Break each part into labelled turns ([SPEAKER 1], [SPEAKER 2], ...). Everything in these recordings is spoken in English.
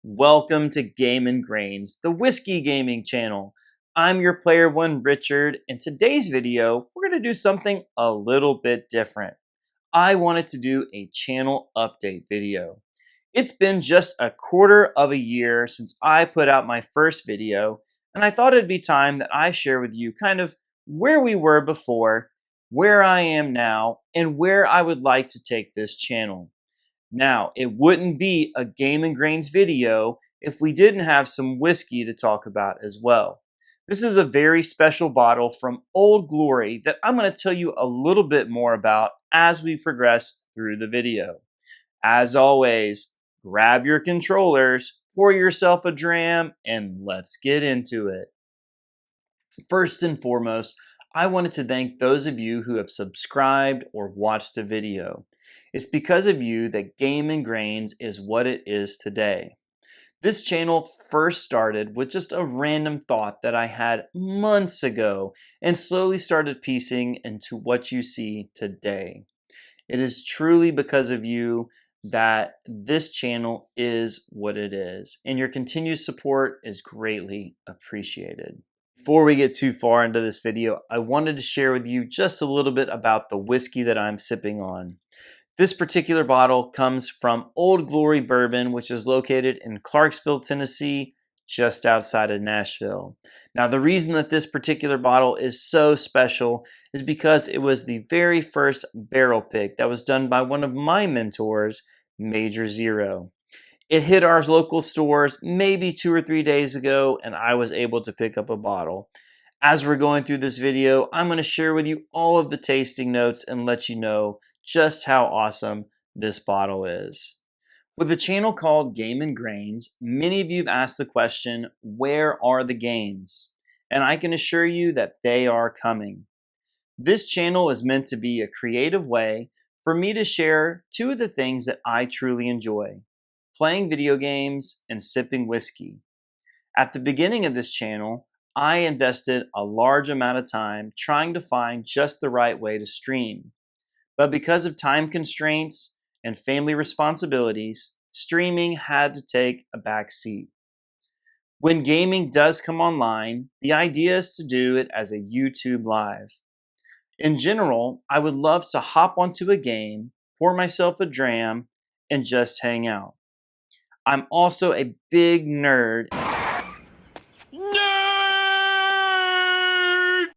[SPEAKER 1] Welcome to Game and Grains, the whiskey gaming channel. I'm your player one, Richard. In today's video, we're going to do something a little bit different. I wanted to do a channel update video. It's been just a quarter of a year since I put out my first video, and I thought it'd be time that I share with you kind of where we were before, where I am now, and where I would like to take this channel. Now, it wouldn't be a Game and Grains video if we didn't have some whiskey to talk about as well. This is a very special bottle from Old Glory that I'm going to tell you a little bit more about as we progress through the video. As always, grab your controllers, pour yourself a dram, and let's get into it. First and foremost, I wanted to thank those of you who have subscribed or watched the video. It's because of you that Game and Grains is what it is today. This channel first started with just a random thought that I had months ago and slowly started piecing into what you see today. It is truly because of you that this channel is what it is, and your continued support is greatly appreciated. Before we get too far into this video, I wanted to share with you just a little bit about the whiskey that I'm sipping on. This particular bottle comes from Old Glory Bourbon, which is located in Clarksville, Tennessee, just outside of Nashville. Now, the reason that this particular bottle is so special is because it was the very first barrel pick that was done by one of my mentors, MajorXero. It hit our local stores maybe 2 or 3 days ago, and I was able to pick up a bottle. As we're going through this video, I'm going to share with you all of the tasting notes and let you know just how awesome this bottle is. With a channel called Game and Grains, many of you have asked the question, where are the games? And I can assure you that they are coming. This channel is meant to be a creative way for me to share two of the things that I truly enjoy: playing video games and sipping whiskey. At the beginning of this channel, I invested a large amount of time trying to find just the right way to stream. But because of time constraints and family responsibilities, streaming had to take a back seat. When gaming does come online, the idea is to do it as a YouTube Live. In general, I would love to hop onto a game, pour myself a dram, and just hang out. I'm also a big nerd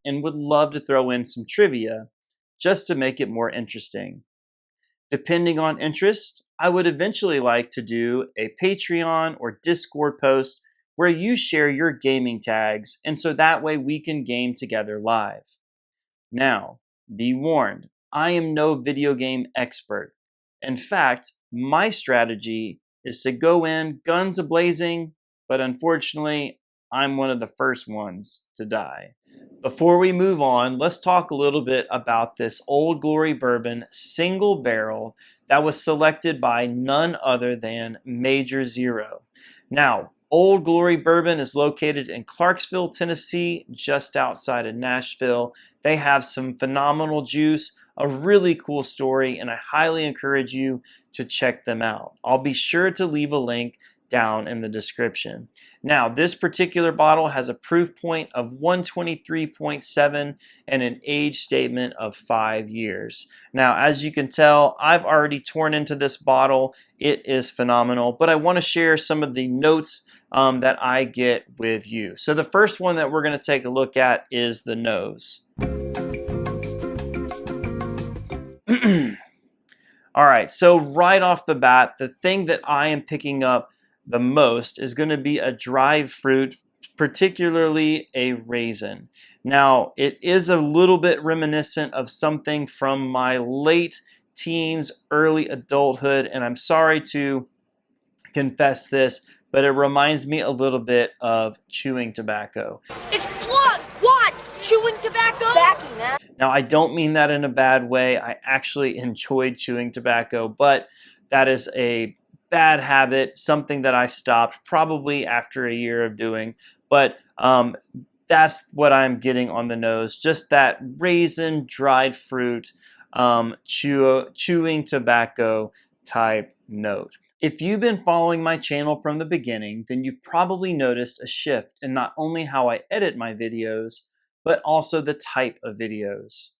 [SPEAKER 1] and would love to throw in some trivia just to make it more interesting. Depending on interest, I would eventually like to do a Patreon or Discord post where you share your gaming tags, and so that way we can game together live. Now, be warned, I am no video game expert. In fact, my strategy is to go in guns a-blazing, but unfortunately, I'm one of the first ones to die. Before we move on, let's talk a little bit about this Old Glory Bourbon single barrel that was selected by none other than MajorXero. Now, Old Glory Bourbon is located in Clarksville, Tennessee, just outside of Nashville. They have some phenomenal juice, a really cool story, and I highly encourage you to check them out. I'll be sure to leave a link down in the description. Now, this particular bottle has a proof point of 123.7 and an age statement of 5 years. Now, as you can tell, I've already torn into this bottle. It is phenomenal, but I want to share some of the notes that I get with you. So the first one that we're going to take a look at is the nose. All right, so right off the bat, the thing that I am picking up the most is going to be a dried fruit, particularly a raisin. Now, it is a little bit reminiscent of something from my late teens, early adulthood, and I'm sorry to confess this, but it reminds me a little bit of chewing tobacco.
[SPEAKER 2] It's blood! What? Chewing tobacco?
[SPEAKER 1] Now, I don't mean that in a bad way. I actually enjoyed chewing tobacco, but that is a bad habit, something that I stopped probably after a year of doing. But that's what I'm getting on the nose. Just that raisin, dried fruit, chewing tobacco type note. If you've been following my channel from the beginning, then you've probably noticed a shift in not only how I edit my videos, but also the type of videos.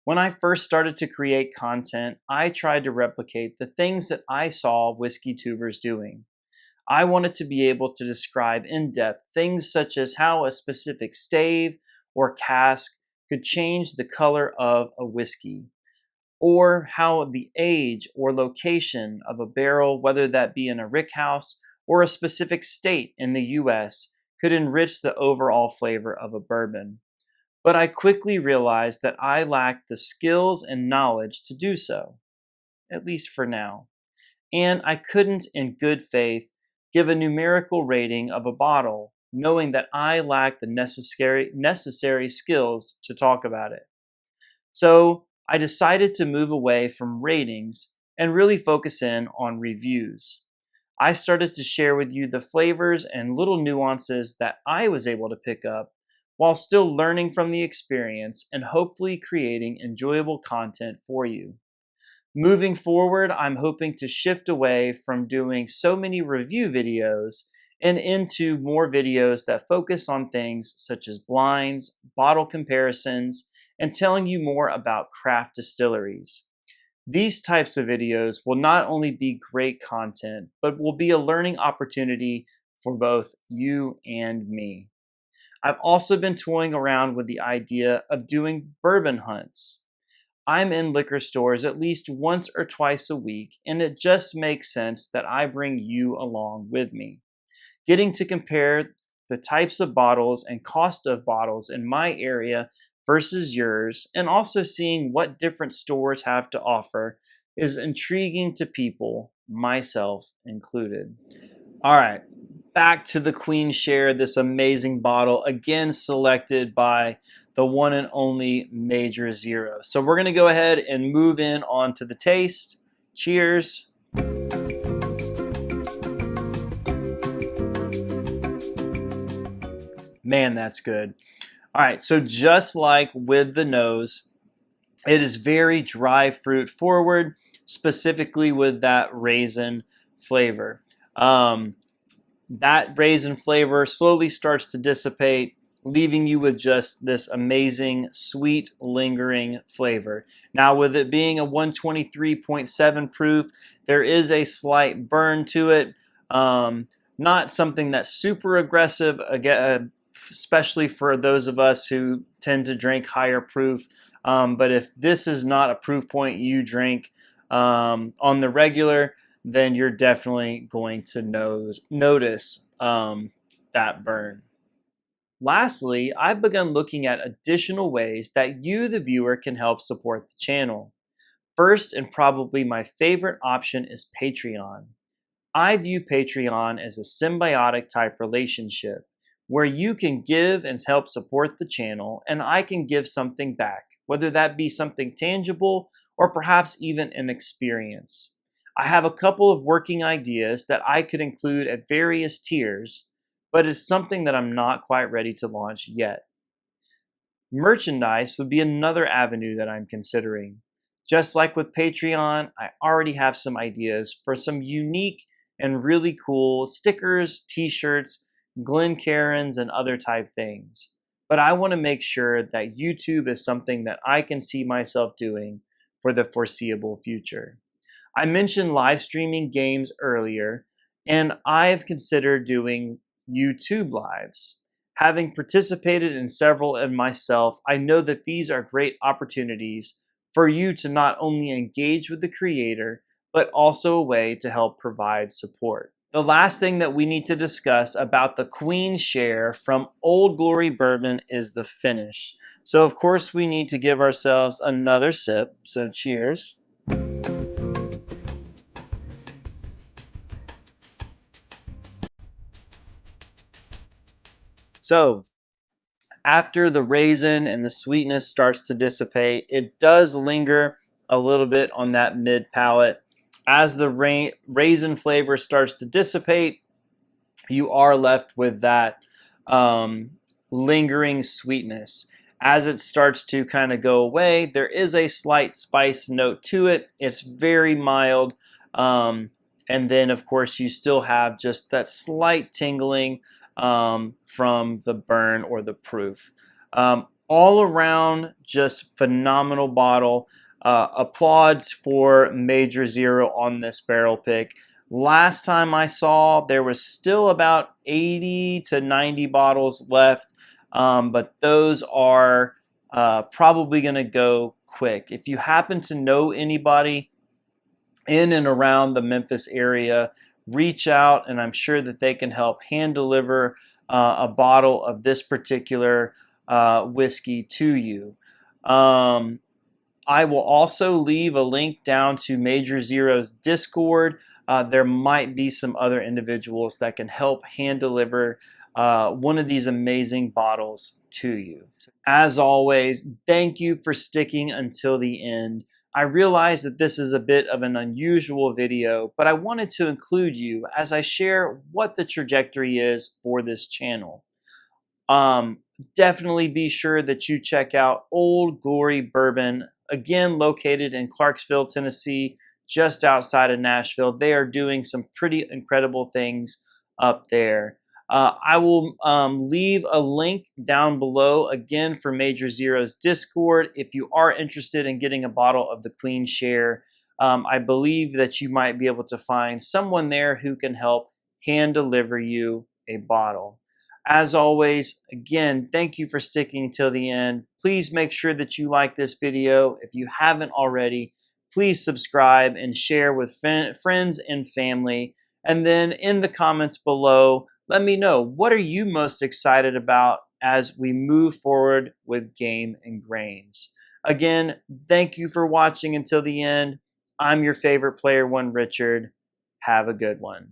[SPEAKER 1] When I first started to create content, I tried to replicate the things that I saw whiskey tubers doing. I wanted to be able to describe in depth things such as how a specific stave or cask could change the color of a whiskey, or how the age or location of a barrel, whether that be in a rickhouse or a specific state in the US, could enrich the overall flavor of a bourbon. But I quickly realized that I lacked the skills and knowledge to do so, at least for now. And I couldn't, in good faith, give a numerical rating of a bottle, knowing that I lacked the necessary skills to talk about it. So I decided to move away from ratings and really focus in on reviews. I started to share with you the flavors and little nuances that I was able to pick up while still learning from the experience and hopefully creating enjoyable content for you. Moving forward, I'm hoping to shift away from doing so many review videos and into more videos that focus on things such as blinds, bottle comparisons, and telling you more about craft distilleries. These types of videos will not only be great content, but will be a learning opportunity for both you and me. I've also been toying around with the idea of doing bourbon hunts. I'm in liquor stores at least once or twice a week, and it just makes sense that I bring you along with me. Getting to compare the types of bottles and cost of bottles in my area versus yours, and also seeing what different stores have to offer, is intriguing to people, myself included. All right, back to the Queen Share, this amazing bottle, again selected by the one and only MajorXero. So we're going to go ahead and move in on to the taste. Cheers. Man, that's good. All right, so just like with the nose, it is very dry fruit forward, specifically with that raisin flavor. That raisin flavor slowly starts to dissipate, leaving you with just this amazing, sweet, lingering flavor. Now, with it being a 123.7 proof, there is a slight burn to it. Not something that's super aggressive, again, especially for those of us who tend to drink higher proof. But if this is not a proof point you drink on the regular, then you're definitely going to notice that burn. Lastly, I've begun looking at additional ways that you, the viewer, can help support the channel. First, and probably my favorite option, is Patreon. I view Patreon as a symbiotic type relationship where you can give and help support the channel, and I can give something back, whether that be something tangible or perhaps even an experience. I have a couple of working ideas that I could include at various tiers, but it's something that I'm not quite ready to launch yet. Merchandise would be another avenue that I'm considering. Just like with Patreon, I already have some ideas for some unique and really cool stickers, t-shirts, Glencairns, and other type things. But I want to make sure that YouTube is something that I can see myself doing for the foreseeable future. I mentioned live streaming games earlier, and I've considered doing YouTube lives. Having participated in several of myself, I know that these are great opportunities for you to not only engage with the creator, but also a way to help provide support. The last thing that we need to discuss about the Queen Share from Old Glory Bourbon is the finish. So of course we need to give ourselves another sip, so cheers. So after the raisin and the sweetness starts to dissipate, it does linger a little bit on that mid palate. As the raisin flavor starts to dissipate, you are left with that lingering sweetness. As it starts to kind of go away, there is a slight spice note to it. It's very mild. And then, of course, you still have just that slight tingling from the burn or the proof. All around, just phenomenal bottle. Applauds for MajorXero on this barrel pick. Last time I saw, there was still about 80 to 90 bottles left, but those are probably going to go quick. If you happen to know anybody in and around the Memphis area, reach out and I'm sure that they can help hand deliver a bottle of this particular whiskey to you. I will also leave a link down to MajorXero's Discord. There might be some other individuals that can help hand deliver one of these amazing bottles to you. As always, thank you for sticking until the end. I realize that this is a bit of an unusual video, but I wanted to include you as I share what the trajectory is for this channel. Definitely be sure that you check out Old Glory Bourbon, again located in Clarksville, Tennessee, just outside of Nashville. They are doing some pretty incredible things up there. I will leave a link down below again for MajorXero's Discord. If you are interested in getting a bottle of the Queen Share, I believe that you might be able to find someone there who can help hand deliver you a bottle. As always, again, thank you for sticking till the end. Please make sure that you like this video. If you haven't already, please subscribe and share with friends and family. And then in the comments below, let me know, what are you most excited about as we move forward with Game and Grains? Again, thank you for watching until the end. I'm your favorite player one, Richard. Have a good one.